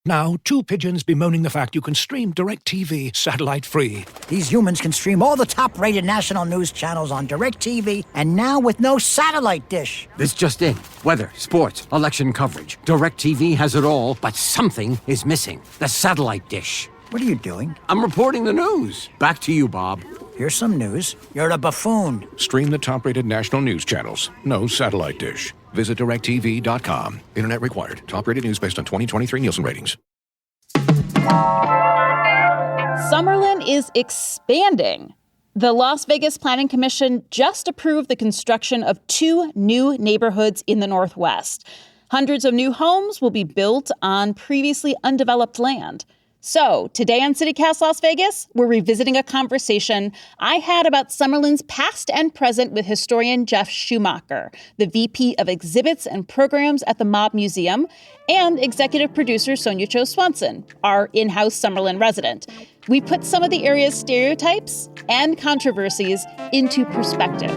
Now, two pigeons bemoaning the fact you can stream DirecTV satellite-free. These humans can stream all the top-rated national news channels on DirecTV, and now with no satellite dish. This just in. Weather, sports, election coverage. DirecTV has it all, but something is missing. The satellite dish. What are you doing? I'm reporting the news. Back to you, Bob. Here's some news. You're a buffoon. Stream the top-rated national news channels. No satellite dish. Visit DirecTV.com. Internet required. Top-rated news based on 2023 Nielsen ratings. Summerlin is expanding. The Las Vegas Planning Commission just approved the construction of 2 new neighborhoods in the Northwest. Hundreds of new homes will be built on previously undeveloped land. So today on CityCast Las Vegas, we're revisiting a conversation I had about Summerlin's past and present with historian Jeff Schumacher, the VP of Exhibits and Programs at the Mob Museum, and executive producer Sonia Cho Swanson, our in-house Summerlin resident. We put some of the area's stereotypes and controversies into perspective.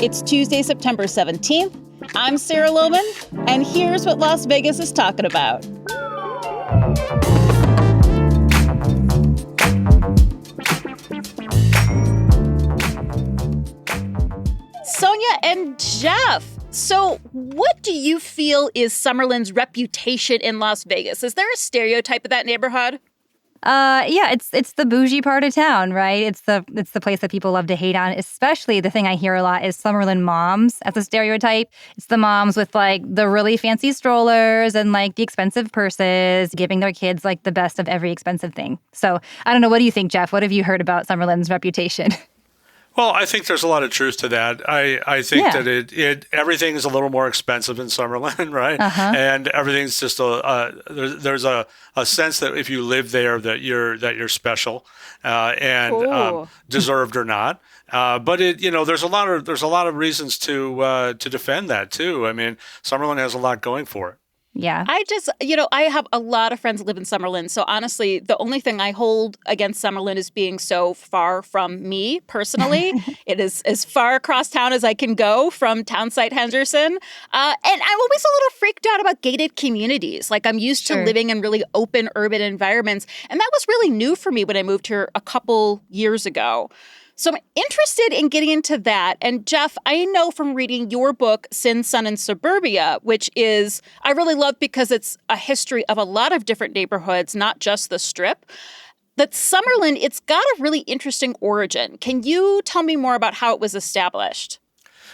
It's Tuesday, September 17th. I'm Sarah Lohman, and here's what Las Vegas is talking about. Sonia and Jeff, so what do you feel is Summerlin's reputation in Las Vegas? Is there a stereotype of that neighborhood? Yeah, it's the bougie part of town, right? It's the place that people love to hate on. Especially the thing I hear a lot is Summerlin moms as a stereotype. It's the moms with like the really fancy strollers and like the expensive purses, giving their kids like the best of every expensive thing. So I don't know. What do you think, Jeff? What have you heard about Summerlin's reputation? Well, I think there's a lot of truth to that. I think that it everything is a little more expensive in Summerlin, right? Uh-huh. And everything's just there's a sense that if you live there that you're special and deserved or not. But there's a lot of reasons to defend that too. I mean, Summerlin has a lot going for it. Yeah. I have a lot of friends that live in Summerlin. So honestly, the only thing I hold against Summerlin is being so far from me personally. It is as far across town as I can go from Townsite Henderson. And I'm always a little freaked out about gated communities. Like I'm used to living in really open urban environments. And that was really new for me when I moved here a couple years ago. So I'm interested in getting into that. And Jeff, I know from reading your book, Sin, Sun, and Suburbia, which is, I really love because it's a history of a lot of different neighborhoods, not just the Strip, that Summerlin, it's got a really interesting origin. Can you tell me more about how it was established?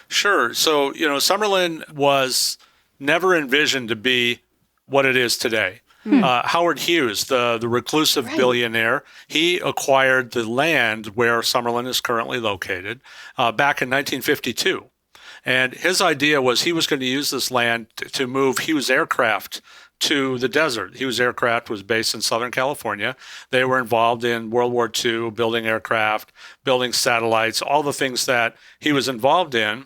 Sure. So, Summerlin was never envisioned to be what it is today. Howard Hughes, the reclusive billionaire, he acquired the land where Summerlin is currently located back in 1952. And his idea was he was going to use this land to move Hughes aircraft to the desert. Hughes Aircraft was based in Southern California. They were involved in World War II, building aircraft, building satellites, all the things that he was involved in.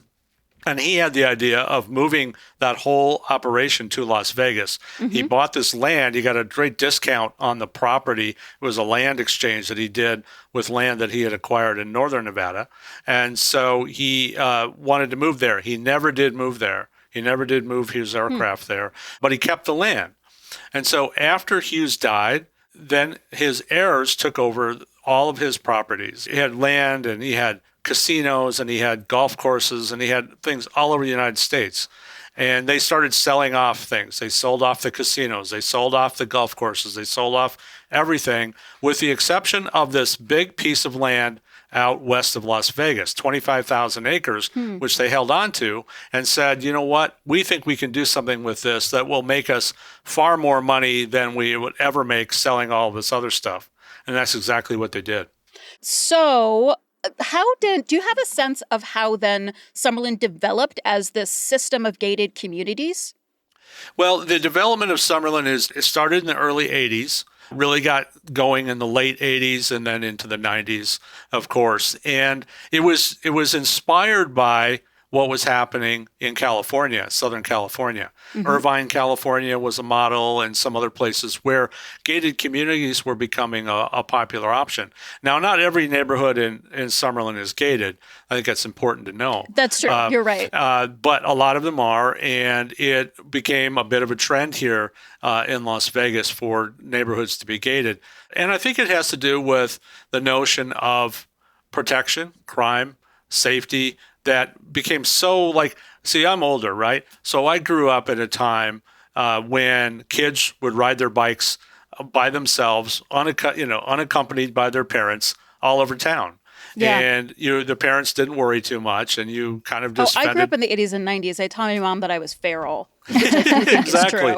And he had the idea of moving that whole operation to Las Vegas. Mm-hmm. He bought this land. He got a great discount on the property. It was a land exchange that he did with land that he had acquired in northern Nevada. And so he wanted to move there. He never did move there. He never did move his aircraft there, but he kept the land. And so after Hughes died, then his heirs took over all of his properties. He had land and he had casinos and he had golf courses and he had things all over the United States. And they started selling off things. They sold off the casinos. They sold off the golf courses. They sold off everything with the exception of this big piece of land out west of Las Vegas, 25,000 acres, which they held on to and said, you know what, we think we can do something with this that will make us far more money than we would ever make selling all of this other stuff. And that's exactly what they did. So do you have a sense of how then Summerlin developed as this system of gated communities? Well, the development of Summerlin it started in the early 80s, really got going in the late 80s and then into the 90s, of course. And it was inspired by what was happening in California, Southern California. Irvine, California was a model, and some other places where gated communities were becoming a popular option. Now, not every neighborhood in Summerlin is gated. I think that's important to know. That's true. You're right. But a lot of them are, and it became a bit of a trend here in Las Vegas for neighborhoods to be gated. And I think it has to do with the notion of protection, crime, safety, that became so see, I'm older, right? So I grew up at a time when kids would ride their bikes by themselves, unaccompanied by their parents, all over town. Yeah. And the parents didn't worry too much, and you kind of just I grew up in the 80s and 90s. I told my mom that I was feral. Exactly. It's true.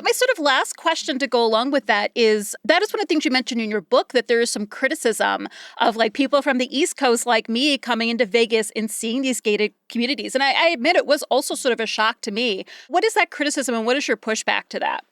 My sort of last question to go along with that is one of the things you mentioned in your book, that there is some criticism of people from the East Coast like me coming into Vegas and seeing these gated communities. And I admit it was also sort of a shock to me. What is that criticism, and what is your pushback to that?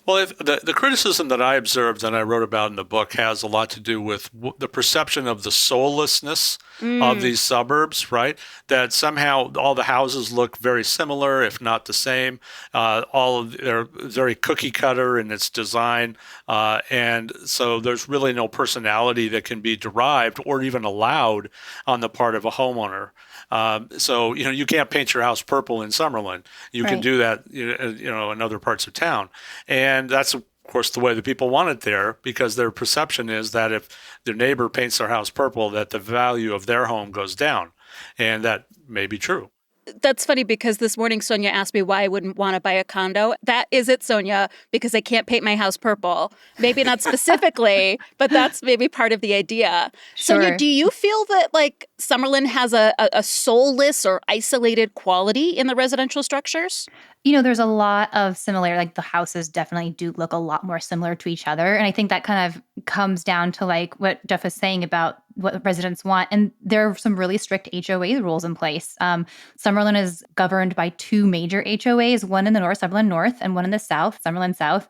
Well, if the criticism that I observed that I wrote about in the book has a lot to do with the perception of the soullessness of these suburbs, right? That somehow all the houses look very similar, if not the same. They're very cookie cutter in its design. And so there's really no personality that can be derived or even allowed on the part of a homeowner. So you can't paint your house purple in Summerlin. You can do that, in other parts of town. And that's, of course, the way the people want it there, because their perception is that if their neighbor paints their house purple, that the value of their home goes down. And that may be true. That's funny, because this morning Sonia asked me why I wouldn't want to buy a condo. That is it, Sonia, because I can't paint my house purple. Maybe not specifically, but that's maybe part of the idea. Sure. Sonia, do you feel that Summerlin has a soulless or isolated quality in the residential structures? There's a lot of similarity. The houses definitely do look a lot more similar to each other. And I think that kind of comes down to what Jeff was saying about what residents want. And there are some really strict HOA rules in place. Summerlin is governed by two major HOAs, one in the north, Summerlin North, and one in the south, Summerlin South.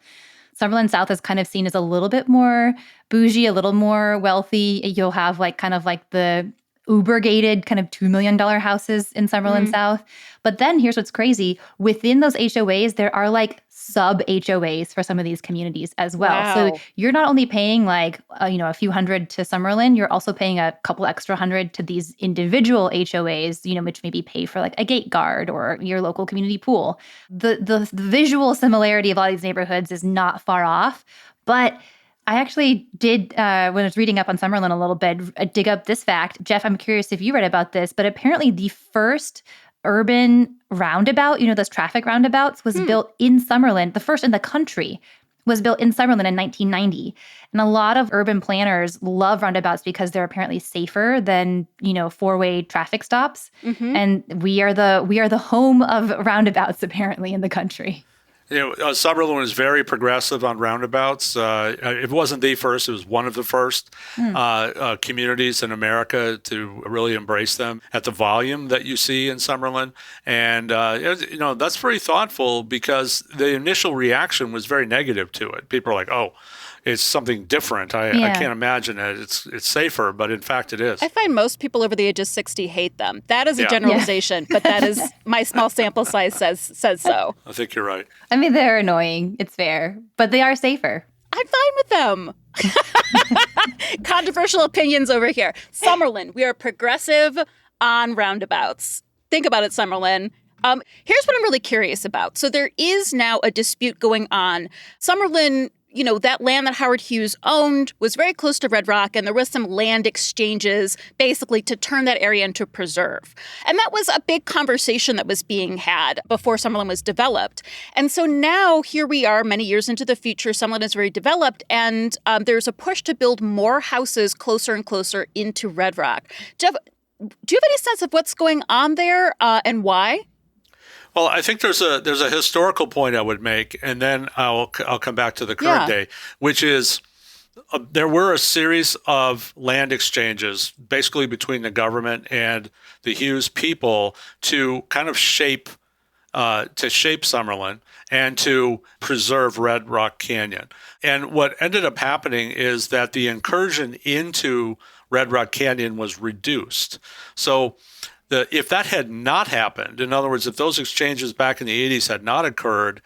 Summerlin South is kind of seen as a little bit more bougie, a little more wealthy. You'll have the Uber-gated kind of $2 million houses in Summerlin South. But then here's what's crazy. Within those HOAs, there are sub-HOAs for some of these communities as well. Wow. So you're not only paying a few hundred to Summerlin, you're also paying a couple extra hundred to these individual HOAs, which maybe pay for a gate guard or your local community pool. The visual similarity of all these neighborhoods is not far off, but I actually did, when I was reading up on Summerlin a little bit, dig up this fact. Jeff, I'm curious if you read about this, but apparently the first urban roundabout, those traffic roundabouts, was built in Summerlin. The first in the country was built in Summerlin in 1990. And a lot of urban planners love roundabouts because they're apparently safer than, four-way traffic stops. And we are the home of roundabouts, apparently, in the country. Summerlin was very progressive on roundabouts. It wasn't the first; it was one of the first communities in America to really embrace them at the volume that you see in Summerlin. And that's very thoughtful, because the initial reaction was very negative to it. People are like, "Oh, it's something different. I can't imagine it. It's safer," but in fact, it is. I find most people over the age of 60 hate them. That is a generalization, but that is my small sample size says so. I think you're right. I mean, they're annoying. It's fair, but they are safer. I'm fine with them. Controversial opinions over here. Summerlin, we are progressive on roundabouts. Think about it, Summerlin. Here's what I'm really curious about. So there is now a dispute going on. Summerlin, that land that Howard Hughes owned was very close to Red Rock, and there was some land exchanges basically to turn that area into a preserve. And that was a big conversation that was being had before Summerlin was developed. And so now here we are many years into the future. Summerlin is very developed, and there's a push to build more houses closer and closer into Red Rock. Jeff, do you have any sense of what's going on there and why? Well, I think there's a historical point I would make, and then I'll come back to the current day, which is there were a series of land exchanges, basically between the government and the Hughes people, to kind of shape Summerlin and to preserve Red Rock Canyon. And what ended up happening is that the incursion into Red Rock Canyon was reduced. So if that had not happened, in other words, if those exchanges back in the 80s had not occurred,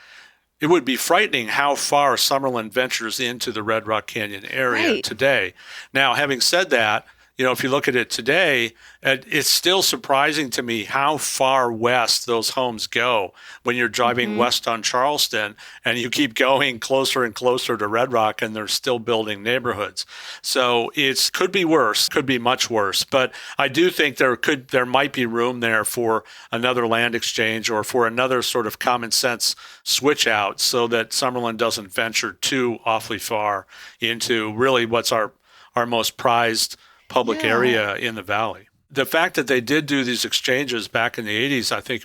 it would be frightening how far Summerlin ventures into the Red Rock Canyon area today. Now, having said that, if you look at it today, it's still surprising to me how far west those homes go when you're driving west on Charleston and you keep going closer and closer to Red Rock and they're still building neighborhoods. So it could be worse, could be much worse. But I do think there might be room there for another land exchange or for another sort of common sense switch out so that Summerlin doesn't venture too awfully far into really what's our most prized public area in the valley. The fact that they did do these exchanges back in the 80s, I think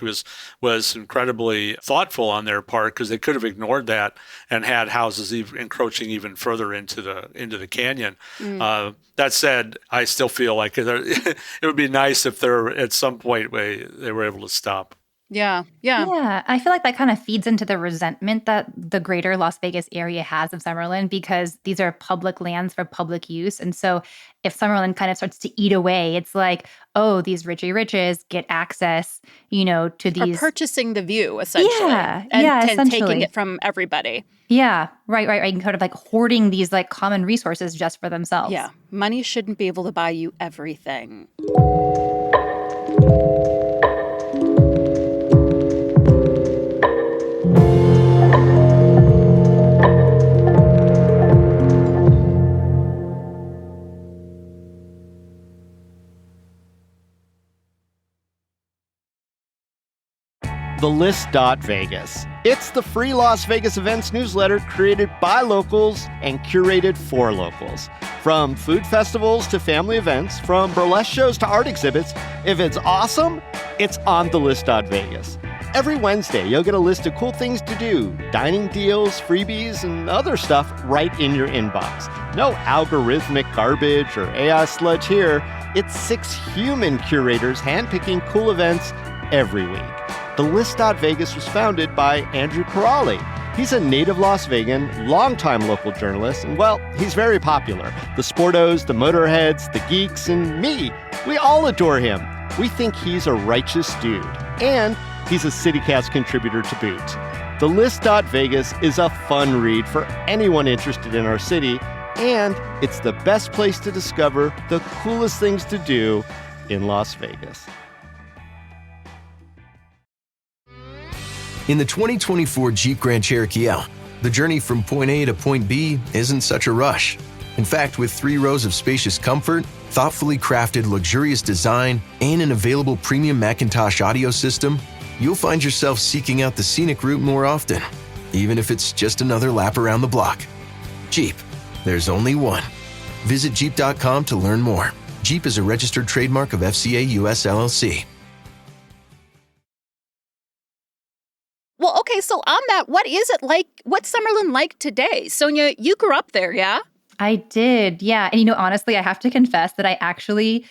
was incredibly thoughtful on their part, because they could have ignored that and had houses encroaching even further into the canyon. That said, I still feel like it would be nice if at some point they were able to stop. Yeah. I feel like that kind of feeds into the resentment that the greater Las Vegas area has of Summerlin, because these are public lands for public use. And so if Summerlin kind of starts to eat away, it's like, oh, these Richie Riches get access, to these. Or purchasing the view, essentially. And essentially. Taking it from everybody. Yeah, right. And kind of like hoarding these like common resources just for themselves. Yeah. Money shouldn't be able to buy you everything. TheList.Vegas. It's the free Las Vegas events newsletter created by locals and curated for locals. From food festivals to family events, from burlesque shows to art exhibits, if it's awesome, it's on TheList.Vegas. Every Wednesday, you'll get a list of cool things to do, dining deals, freebies, and other stuff right in your inbox. No algorithmic garbage or AI sludge here. It's 6 human curators handpicking cool events every week. TheList.Vegas was founded by Andrew Corrali. He's a native Las Vegan, longtime local journalist, and, well, he's very popular. The sportos, the motorheads, the geeks, and me, we all adore him. We think he's a righteous dude, and he's a CityCast contributor to boot. TheList.Vegas is a fun read for anyone interested in our city, and it's the best place to discover the coolest things to do in Las Vegas. In the 2024 Jeep Grand Cherokee L, the journey from point A to point B isn't such a rush. In fact, with 3 rows of spacious comfort, thoughtfully crafted luxurious design, and an available premium Macintosh audio system, you'll find yourself seeking out the scenic route more often, even if it's just another lap around the block. Jeep, there's only one. Visit Jeep.com to learn more. Jeep is a registered trademark of FCA US LLC. Well, okay, so on that, what's Summerlin like today? Sonia, you grew up there, yeah? I did, yeah. And honestly, I have to confess that I actually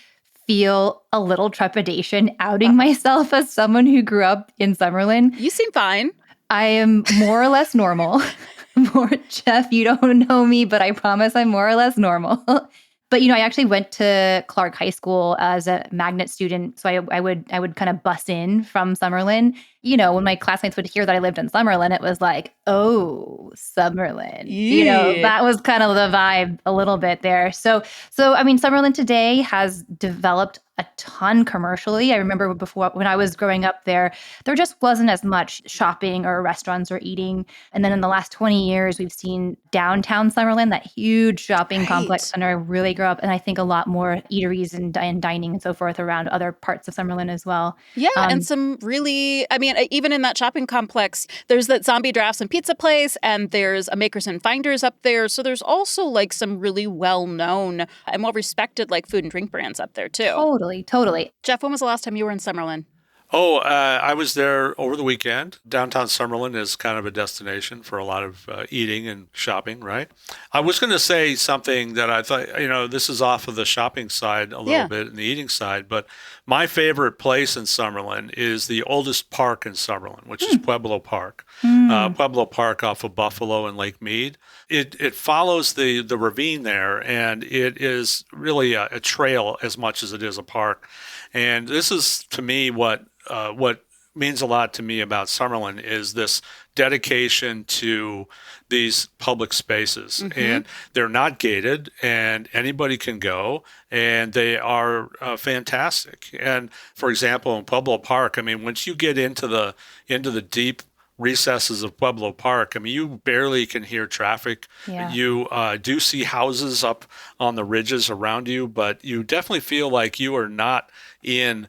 feel a little trepidation outing myself as someone who grew up in Summerlin. You seem fine. I am more or less normal. Jeff, you don't know me, but I promise I'm more or less normal. But, I actually went to Clark High School as a magnet student. So I would kind of bus in from Summerlin. When my classmates would hear that I lived in Summerlin, it was like, oh, Summerlin. Yeah. That was kind of the vibe a little bit there. So Summerlin today has developed a ton commercially. I remember before, when I was growing up there just wasn't as much shopping or restaurants or eating. And then in the last 20 years, we've seen downtown Summerlin, that huge shopping complex center, really grow up. And I think a lot more eateries and dining and so forth around other parts of Summerlin as well. Yeah, and some really, even in that shopping complex, there's that Zombie Drafts and Pizza place, and there's a Makers and Finders up there. So there's also some really well-known and well-respected food and drink brands up there too. Totally. Jeff, when was the last time you were in Summerlin? Oh, I was there over the weekend. Downtown Summerlin is kind of a destination for a lot of eating and shopping, right? I was going to say something that I thought, this is off of the shopping side a little bit and the eating side, but my favorite place in Summerlin is the oldest park in Summerlin, which is Pueblo Park. Pueblo Park off of Buffalo and Lake Mead. It follows the ravine there, and it is really a trail as much as it is a park. And this is, to me, what means a lot to me about Summerlin is this dedication to these public spaces. And they're not gated, and anybody can go, and they are fantastic. And for example, in Pueblo Park, I mean, once you get into the deep recesses of Pueblo Park, I mean, you barely can hear traffic. You do see houses up on the ridges around you, but you definitely feel like you are not in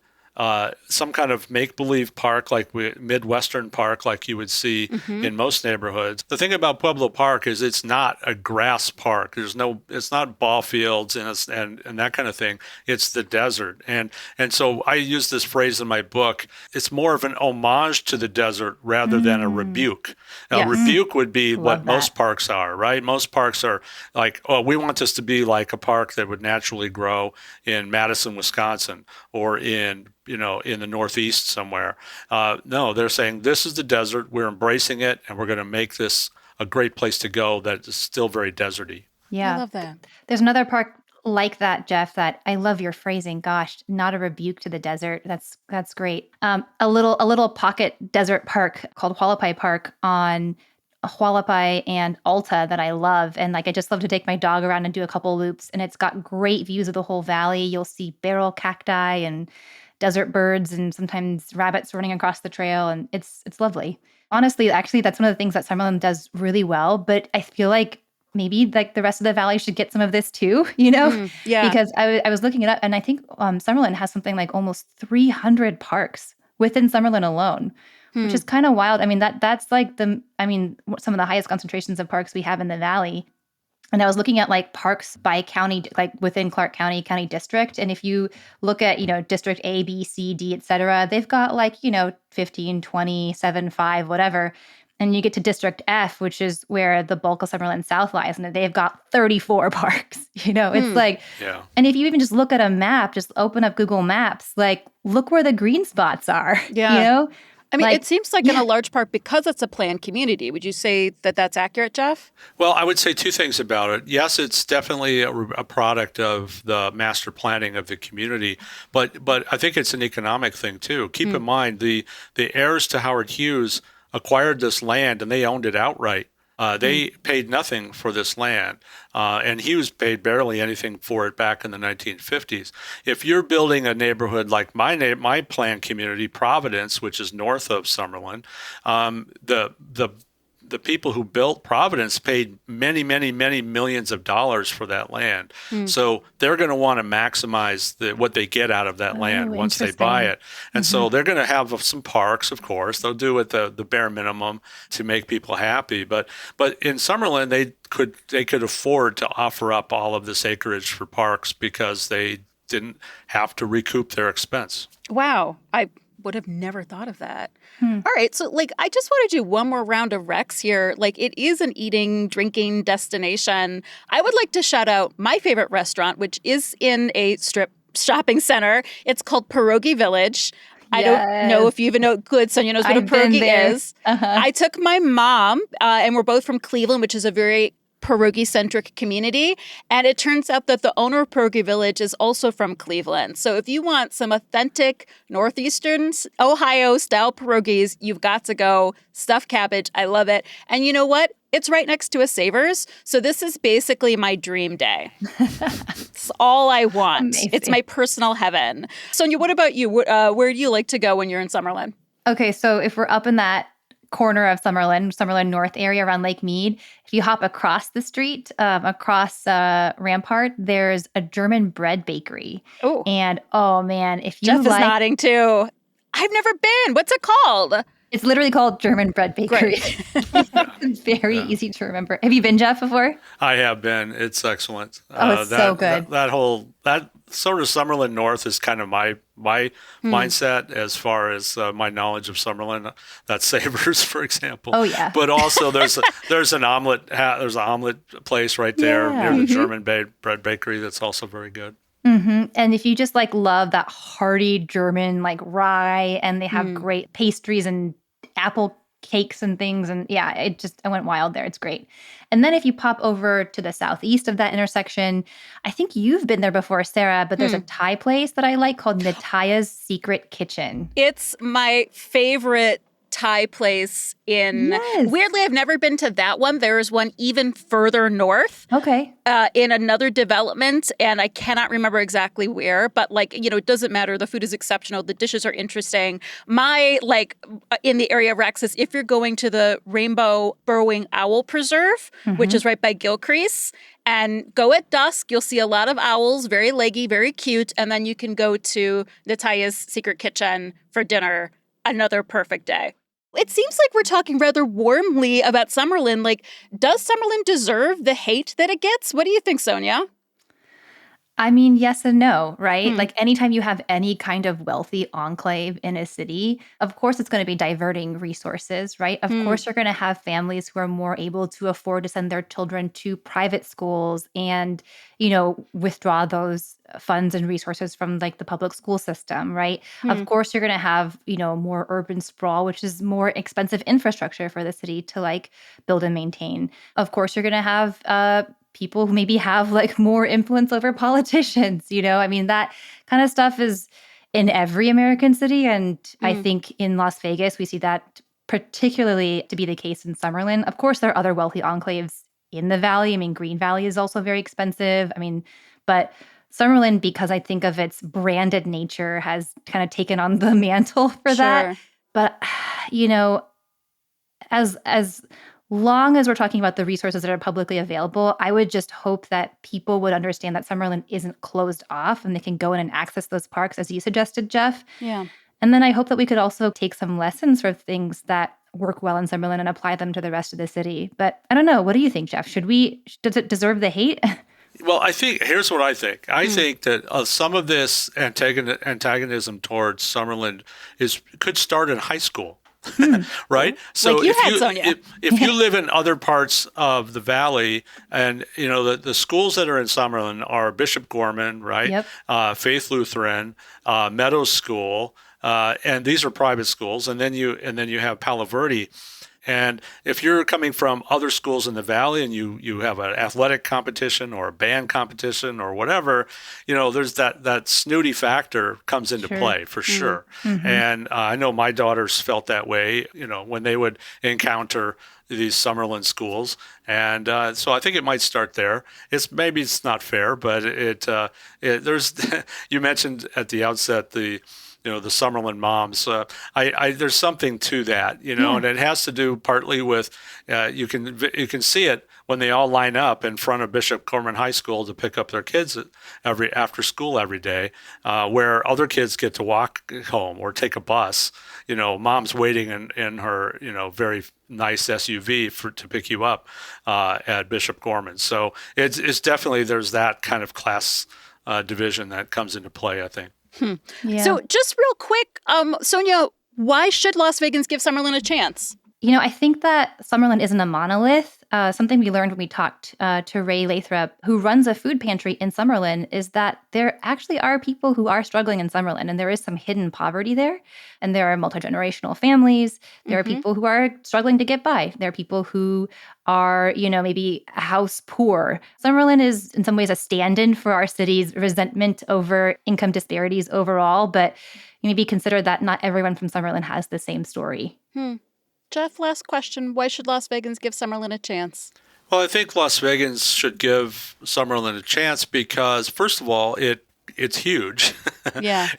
some kind of make-believe park, like Midwestern park, like you would see in most neighborhoods. The thing about Pueblo Park is it's not a grass park. It's not ball fields and that kind of thing. It's the desert. And so I use this phrase in my book. It's more of an homage to the desert rather than a rebuke. A rebuke would be what most parks are, right? Most parks are like, oh, we want this to be like a park that would naturally grow in Madison, Wisconsin, or in the Northeast somewhere. No, they're saying this is the desert. We're embracing it, and we're going to make this a great place to go that is still very deserty. Yeah. I love that. There's another park like that, Jeff, that I love your phrasing. Gosh, not a rebuke to the desert. That's great. A little pocket desert park called Hualapai Park on Hualapai and Alta that I love. And I just love to take my dog around and do a couple loops. And it's got great views of the whole valley. You'll see barrel cacti and desert birds and sometimes rabbits running across the trail. And it's lovely. Honestly, actually, that's one of the things that Summerlin does really well. But I feel like maybe the rest of the valley should get some of this too, Yeah. Because I was looking it up, and I think Summerlin has something like almost 300 parks within Summerlin alone, which is kind of wild. I mean, that's some of the highest concentrations of parks we have in the valley. And I was looking at parks by county, within Clark County District. And if you look at, District A, B, C, D, et cetera, they've got 15, 20, 7, 5, whatever. And you get to District F, which is where the bulk of Summerlin South lies, and they've got 34 parks. It's and if you even just look at a map, just open up Google Maps, look where the green spots are. Yeah. I mean, it seems like in a large part because it's a planned community. Would you say that that's accurate, Jeff? Well, I would say two things about it. Yes, it's definitely a product of the master planning of the community, but I think it's an economic thing too. Keep in mind the heirs to Howard Hughes acquired this land and they owned it outright. They paid nothing for this land, and Hughes paid barely anything for it back in the 1950s. If you're building a neighborhood like my planned community, Providence, which is north of Summerlin, the people who built Providence paid many, many, many millions of dollars for that land. So they're going to want to maximize what they get out of that land once they buy it. And so they're going to have some parks, of course. They'll do it the bare minimum to make people happy. But in Summerlin, they could afford to offer up all of this acreage for parks because they didn't have to recoup their expense. Wow. I would have never thought of that. All right. So I just want to do one more round of Rex here. It is an eating, drinking destination. I would like to shout out my favorite restaurant, which is in a strip shopping center. It's called Pierogi Village. I don't know if you even know, good Sonia knows what a pierogi is. I took my mom, and we're both from Cleveland, which is a very pierogi-centric community. And it turns out that the owner of Pierogi Village is also from Cleveland. So if you want some authentic Northeastern Ohio-style pierogies, you've got to go. Stuffed cabbage, I love it. And you know what? It's right next to a Savers. So this is basically my dream day. It's all I want. Amazing. It's my personal heaven. Sonia, what about you? Where do you like to go when you're in Summerlin? Okay, so if we're up in that corner of Summerlin North area around Lake Mead, if you hop across the street, across Rampart, there's a German bread bakery. Oh. And oh man, if you Jeff is nodding too. I've never been. What's it called? It's literally called German Bread Bakery. It's very easy to remember. Have you been, Jeff, before? I have been. It's excellent. Oh, it's so good. That sort of Summerlin North is kind of my mindset as far as my knowledge of Summerlin. That's Savers, for example. Oh, yeah. But also there's an omelet place right there near the German bread bakery that's also very good. And if you just like love that hearty German like rye, and they have great pastries and apple cakes and things, and I went wild there. It's great. And then if you pop over to the southeast of that intersection, I think you've been there before, Sarah, but there's a Thai place that I like called Nataya's Secret Kitchen. It's my favorite Thai place weirdly, I've never been to that one. There is one even further north. Okay. In another development, and I cannot remember exactly where, but it doesn't matter. The food is exceptional. The dishes are interesting. In the area of Rexus, if you're going to the Rainbow Burrowing Owl Preserve, which is right by Gilcrease, and go at dusk, you'll see a lot of owls, very leggy, very cute, and then you can go to Nataya's Secret Kitchen for dinner. Another perfect day. It seems like we're talking rather warmly about Summerlin. Does Summerlin deserve the hate that it gets? What do you think, Sonia? I mean, yes and no, right? Anytime you have any kind of wealthy enclave in a city, of course it's going to be diverting resources, right? Of course you're going to have families who are more able to afford to send their children to private schools and, withdraw those funds and resources from the public school system, right? Of course you're going to have, more urban sprawl, which is more expensive infrastructure for the city to build and maintain. Of course you're going to have people who maybe have more influence over politicians, I mean, that kind of stuff is in every American city. And I think in Las Vegas, we see that particularly to be the case in Summerlin. Of course, there are other wealthy enclaves in the valley. I mean, Green Valley is also very expensive. I mean, but Summerlin, because I think of its branded nature, has kind of taken on the mantle for that. But, as long as we're talking about the resources that are publicly available, I would just hope that people would understand that Summerlin isn't closed off and they can go in and access those parks, as you suggested, Jeff. Yeah. And then I hope that we could also take some lessons for things that work well in Summerlin and apply them to the rest of the city. But I don't know. What do you think, Jeff? Does it deserve the hate? Well, here's what I think. I think that some of this antagonism towards Summerlin could start in high school. Right? So if you live in other parts of the valley, and the schools that are in Summerlin are Bishop Gorman, right? Yep. Faith Lutheran, Meadows School, and these are private schools, and then you have Palo Verde. And if you're coming from other schools in the valley and you have an athletic competition or a band competition or whatever, there's that snooty factor comes into play for sure. And I know my daughters felt that way, when they would encounter these Summerlin schools. And so I think it might start there. Maybe it's not fair, but there's you mentioned at the outset the Summerlin moms. There's something to that, and it has to do partly with you can see it when they all line up in front of Bishop Gorman High School to pick up their kids after school every day, where other kids get to walk home or take a bus. Mom's waiting in her very nice SUV to pick you up at Bishop Gorman. So it's definitely there's that kind of class division that comes into play, I think. Yeah. So just real quick, Sonia, why should Las Vegans give Summerlin a chance? I think that Summerlin isn't a monolith. Something we learned when we talked to Ray Lathrop, who runs a food pantry in Summerlin, is that there actually are people who are struggling in Summerlin, and there is some hidden poverty there. And there are multi-generational families. There are people who are struggling to get by. There are people who are, maybe house poor. Summerlin is in some ways a stand-in for our city's resentment over income disparities overall, but maybe consider that not everyone from Summerlin has the same story. Jeff, last question. Why should Las Vegans give Summerlin a chance? Well, I think Las Vegans should give Summerlin a chance because, first of all, it's huge. Yeah.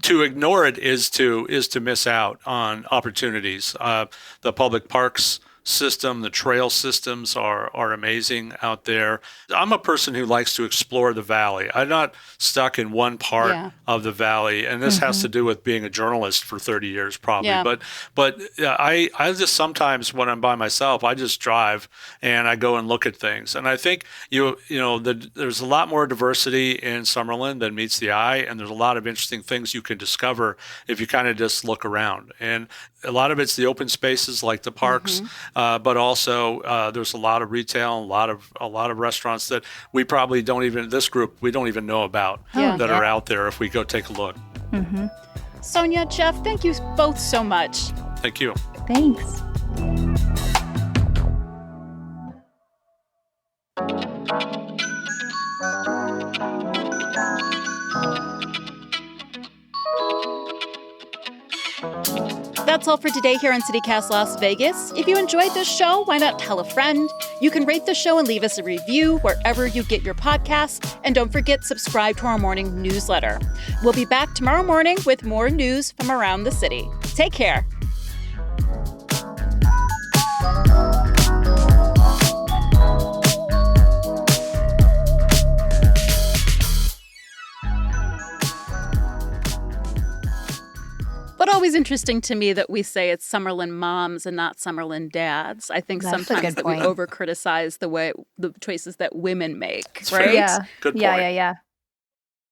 To ignore it is to miss out on opportunities. The public parks system, the trail systems are amazing out there. I'm a person who likes to explore the valley. I'm not stuck in one part of the valley, and this has to do with being a journalist for 30 years probably. But I just sometimes when I'm by myself, I just drive and I go and look at things. And I think there's a lot more diversity in Summerlin than meets the eye, and there's a lot of interesting things you can discover if you kind of just look around. And a lot of it's the open spaces like the parks, but also there's a lot of retail, a lot of restaurants that we probably don't even know about that are out there if we go take a look. Sonia, Jeff, thank you both so much. Thank you. Thanks. That's all for today here on CityCast Las Vegas. If you enjoyed this show, why not tell a friend? You can rate the show and leave us a review wherever you get your podcasts. And don't forget, subscribe to our morning newsletter. We'll be back tomorrow morning with more news from around the city. Take care. But always interesting to me that we say it's Summerlin moms and not Summerlin dads. I think That's sometimes that we point. over criticize the choices that women make, right? Yeah. Good point. Yeah.